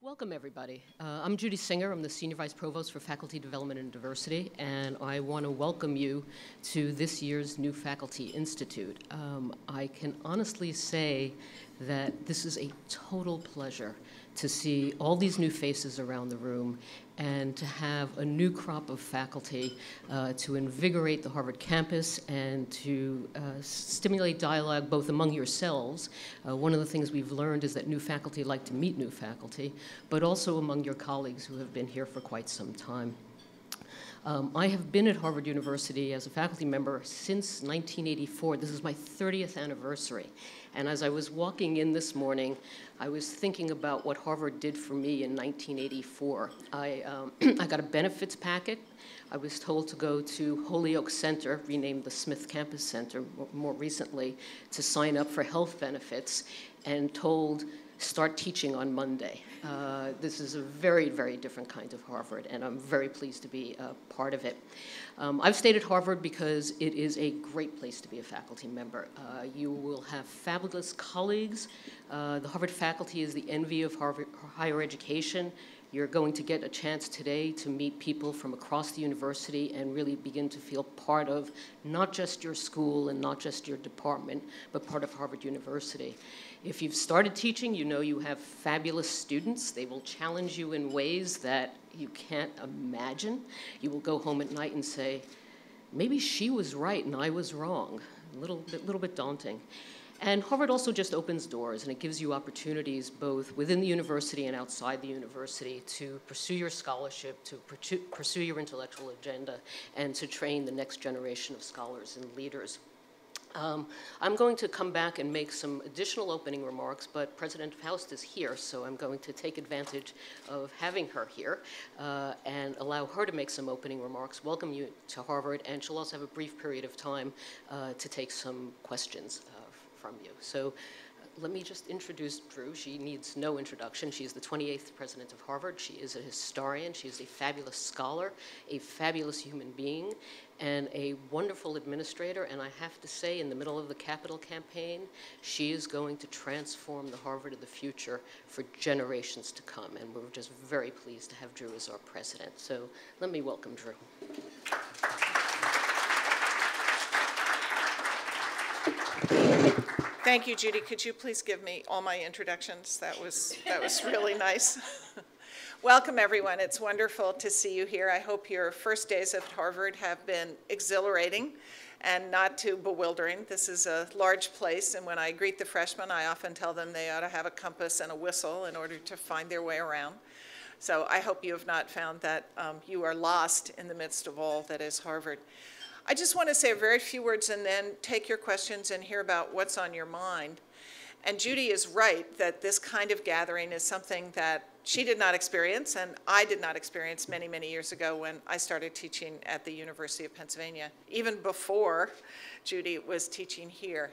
Welcome, everybody. I'm Judy Singer. I'm the Senior Vice Provost for Faculty Development and Diversity, and I want to welcome you to this year's New Faculty Institute. I can honestly say that this is a total pleasure to see all these new faces around the room and to have a new crop of faculty to invigorate the Harvard campus and to stimulate dialogue both among yourselves. One of the things we've learned is that new faculty like to meet new faculty, but also among your colleagues who have been here for quite some time. I have been at Harvard University as a faculty member since 1984. This is my 30th anniversary. And as I was walking in this morning, I was thinking about what Harvard did for me in 1984. I got a benefits packet. I was told to go to Holyoke Center, renamed the Smith Campus Center more recently, to sign up for health benefits, and told, start teaching on Monday. This is a very, very different kind of Harvard, and I'm very pleased to be a part of it. I've stayed at Harvard because it is a great place to be a faculty member. You will have fabulous colleagues. The Harvard faculty is the envy of Harvard higher education. You're going to get a chance today to meet people from across the university and really begin to feel part of not just your school and not just your department, but part of Harvard University. If you've started teaching, you know you have fabulous students. They will challenge you in ways that you can't imagine. You will go home at night and say, maybe she was right and I was wrong. A little bit daunting. And Harvard also just opens doors, and it gives you opportunities both within the university and outside the university to pursue your scholarship, to pursue your intellectual agenda, and to train the next generation of scholars and leaders. I'm going to come back and make some additional opening remarks, but President Faust is here, so I'm going to take advantage of having her here and allow her to make some opening remarks, welcome you to Harvard, and she'll also have a brief period of time to take some questions from you. So let me just introduce Drew. She needs no introduction. She's the 28th president of Harvard. She is a historian. She is a fabulous scholar, a fabulous human being, and a wonderful administrator. And I have to say, in the middle of the Capitol campaign, she is going to transform the Harvard of the future for generations to come. And we're just very pleased to have Drew as our president. So let me welcome Drew. Thank you, Judy. Could you please give me all my introductions? That was really nice. Welcome, everyone. It's wonderful to see you here. I hope your first days at Harvard have been exhilarating and not too bewildering. This is a large place, and when I greet the freshmen, I often tell them they ought to have a compass and a whistle in order to find their way around. So I hope you have not found that you are lost in the midst of all that is Harvard. I just want to say a very few words and then take your questions and hear about what's on your mind. And Judy is right that this kind of gathering is something that she did not experience and I did not experience many, many years ago when I started teaching at the University of Pennsylvania, even before Judy was teaching here.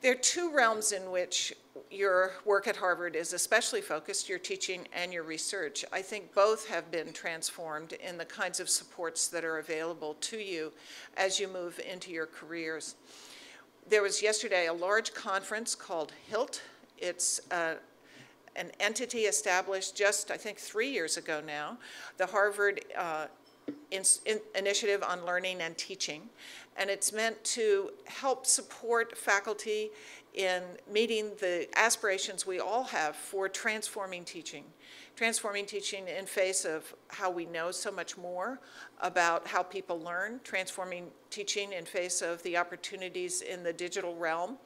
There are two realms in which your work at Harvard is especially focused, your teaching and your research. I think both have been transformed in the kinds of supports that are available to you as you move into your careers. There was yesterday a large conference called HILT. It's an entity established just, I think, 3 years ago now, the Harvard Initiative on Learning and Teaching. And it's meant to help support faculty in meeting the aspirations we all have for transforming teaching in face of how we know so much more about how people learn, transforming teaching in face of the opportunities in the digital realm.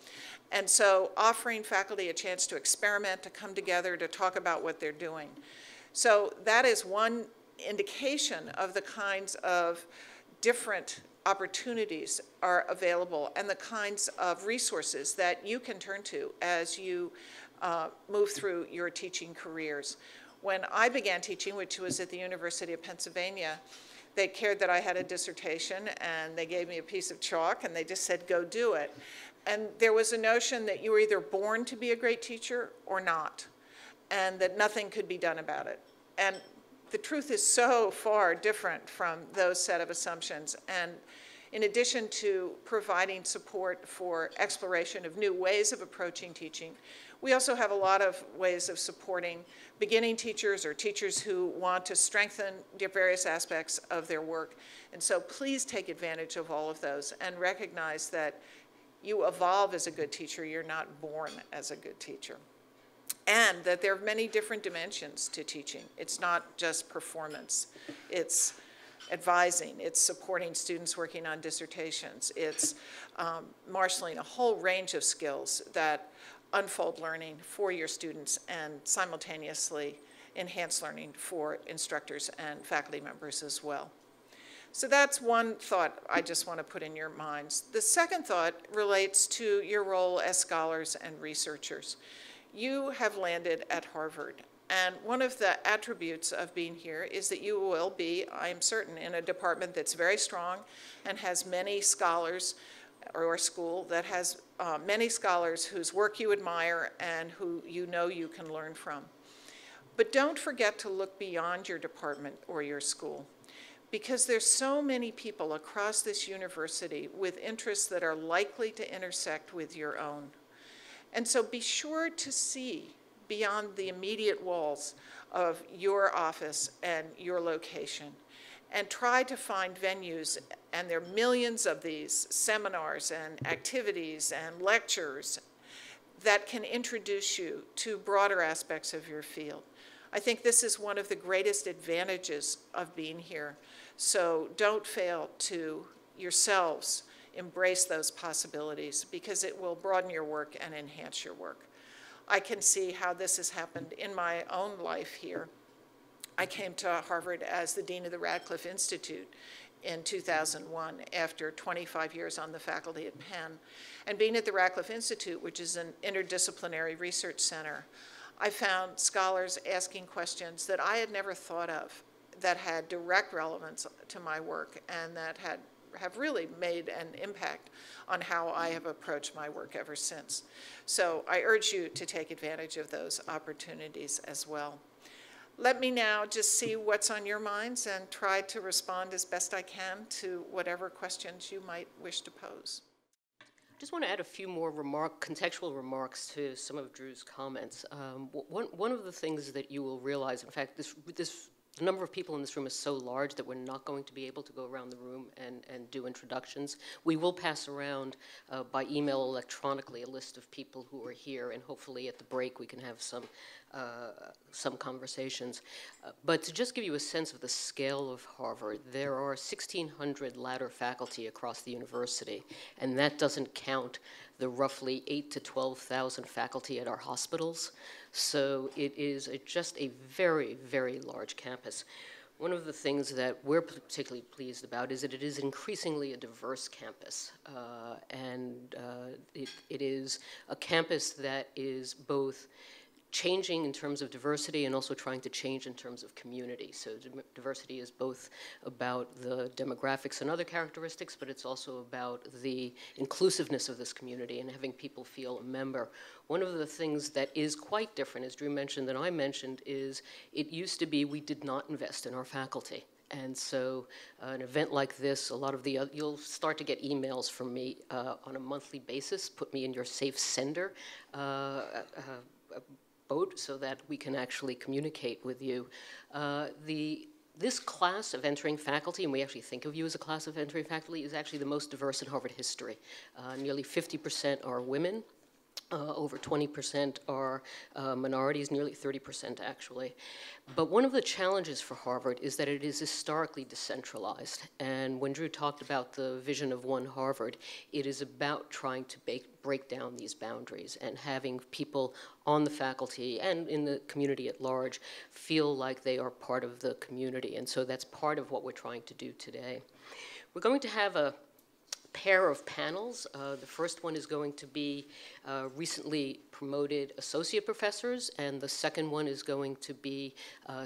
And so offering faculty a chance to experiment, to come together, to talk about what they're doing. So that is one indication of the kinds of different opportunities are available and the kinds of resources that you can turn to as you move through your teaching careers. When I began teaching, which was at the University of Pennsylvania, they cared that I had a dissertation and they gave me a piece of chalk and they just said, go do it. And there was a notion that you were either born to be a great teacher or not, and that nothing could be done about it. And the truth is so far different from those set of assumptions. And In addition to providing support for exploration of new ways of approaching teaching, we also have a lot of ways of supporting beginning teachers or teachers who want to strengthen the various aspects of their work. And so please take advantage of all of those and recognize that you evolve as a good teacher. You're not born as a good teacher. And that there are many different dimensions to teaching. It's not just performance. It's advising, it's supporting students working on dissertations, it's marshaling a whole range of skills that unfold learning for your students and simultaneously enhance learning for instructors and faculty members as well. So that's one thought I just want to put in your minds. The second thought relates to your role as scholars and researchers. You have landed at Harvard. And one of the attributes of being here is that you will be, I am certain, in a department that's very strong and has many scholars, or a school that has many scholars whose work you admire and who you know you can learn from. But don't forget to look beyond your department or your school, because there's so many people across this university with interests that are likely to intersect with your own. And so be sure to see beyond the immediate walls of your office and your location, and try to find venues, and there are millions of these seminars and activities and lectures that can introduce you to broader aspects of your field. I think this is one of the greatest advantages of being here. So don't fail to yourselves embrace those possibilities, because it will broaden your work and enhance your work. I can see how this has happened in my own life here. I came to Harvard as the Dean of the Radcliffe Institute in 2001 after 25 years on the faculty at Penn. And being at the Radcliffe Institute, which is an interdisciplinary research center, I found scholars asking questions that I had never thought of that had direct relevance to my work and that have really made an impact on how I have approached my work ever since. So I urge you to take advantage of those opportunities as well. Let me now just see what's on your minds and try to respond as best I can to whatever questions you might wish to pose. I just want to add a few more contextual remarks to some of Drew's comments. One of the things that you will realize, in fact, the number of people in this room is so large that we're not going to be able to go around the room and do introductions. We will pass around by email electronically a list of people who are here, and hopefully at the break we can have some conversations. But to just give you a sense of the scale of Harvard, there are 1,600 ladder faculty across the university, and that doesn't count the roughly 8,000 to 12,000 faculty at our hospitals. So it is just a very, very large campus. One of the things that we're particularly pleased about is that it is increasingly a diverse campus. It is a campus that is both changing in terms of diversity and also trying to change in terms of community. So diversity is both about the demographics and other characteristics, but it's also about the inclusiveness of this community and having people feel a member. One of the things that is quite different, as Drew mentioned and I mentioned, is it used to be we did not invest in our faculty. And so an event like this, you'll start to get emails from me on a monthly basis. Put me in your safe sender boat so that we can actually communicate with you. This class of entering faculty, and we actually think of you as a class of entering faculty, is actually the most diverse in Harvard history. Nearly 50% are women. Over 20% are minorities, nearly 30% actually. But one of the challenges for Harvard is that it is historically decentralized. And when Drew talked about the vision of One Harvard, it is about trying to break down these boundaries and having people on the faculty and in the community at large feel like they are part of the community. And so that's part of what we're trying to do today. We're going to have a pair of panels. The first one is going to be recently promoted associate professors, and the second one is going to be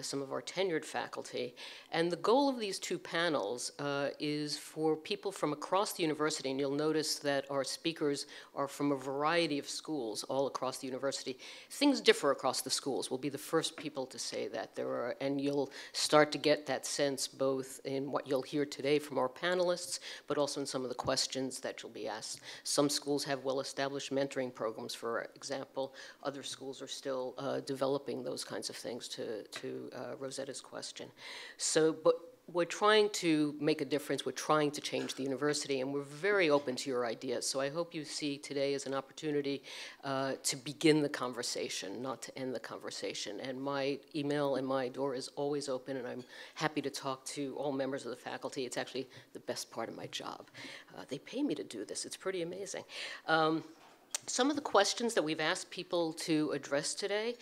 some of our tenured faculty. And the goal of these two panels is for people from across the university, and you'll notice that our speakers are from a variety of schools all across the university. Things differ across the schools. We'll be the first people to say that. And you'll start to get that sense both in what you'll hear today from our panelists, but also in some of the questions that you'll be asked. Some schools have well-established mentoring programs, for example. Other schools are still developing those kinds of things, to Rosetta's question. So, but we're trying to make a difference. We're trying to change the university, and we're very open to your ideas. So I hope you see today as an opportunity to begin the conversation, not to end the conversation. And my email and my door is always open, and I'm happy to talk to all members of the faculty. It's actually the best part of my job. They pay me to do this. It's pretty amazing. Some of the questions that we've asked people to address today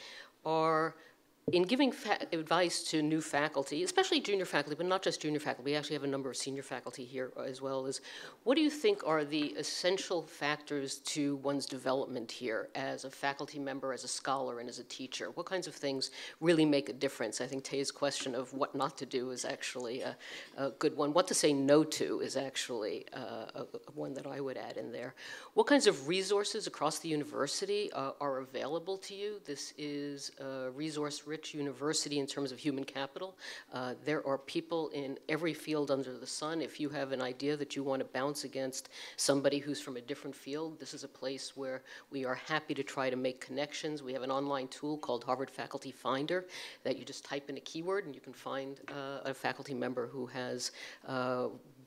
are, in giving advice to new faculty, especially junior faculty, but not just junior faculty, we actually have a number of senior faculty here as well, is what do you think are the essential factors to one's development here as a faculty member, as a scholar, and as a teacher? What kinds of things really make a difference? I think Tay's question of what not to do is actually a good one. What to say no to is actually one that I would add in there. What kinds of resources across the university are available to you? This is a resource-rich university in terms of human capital. There are people in every field under the sun. If you have an idea that you want to bounce against somebody who's from a different field, this is a place where we are happy to try to make connections. We have an online tool called Harvard Faculty Finder that you just type in a keyword and you can find a faculty member who has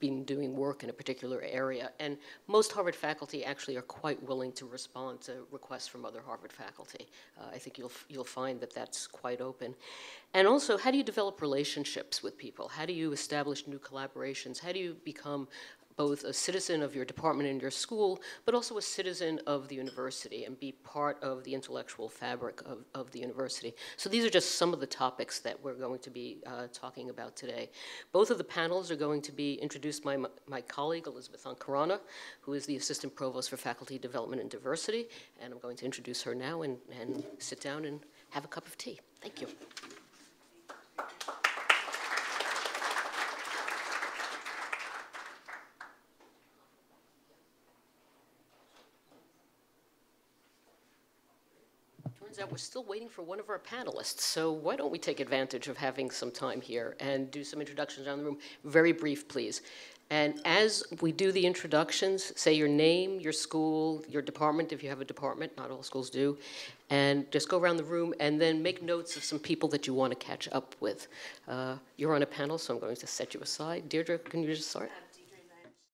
been doing work in a particular area. And most Harvard faculty actually are quite willing to respond to requests from other Harvard faculty. I think you'll find that that's quite open. And also, how do you develop relationships with people? How do you establish new collaborations? How do you become both a citizen of your department and your school, but also a citizen of the university and be part of the intellectual fabric of the university? So these are just some of the topics that we're going to be talking about today. Both of the panels are going to be introduced by my colleague, Elizabeth Ankarana, who is the Assistant Provost for Faculty Development and Diversity, and I'm going to introduce her now and sit down and have a cup of tea. Thank you. Turns out we're still waiting for one of our panelists, so why don't we take advantage of having some time here and do some introductions around the room. Very brief, please. And as we do the introductions, say your name, your school, your department, if you have a department, not all schools do, and just go around the room and then make notes of some people that you want to catch up with. You're on a panel, so I'm going to set you aside. Deirdre, can you just start?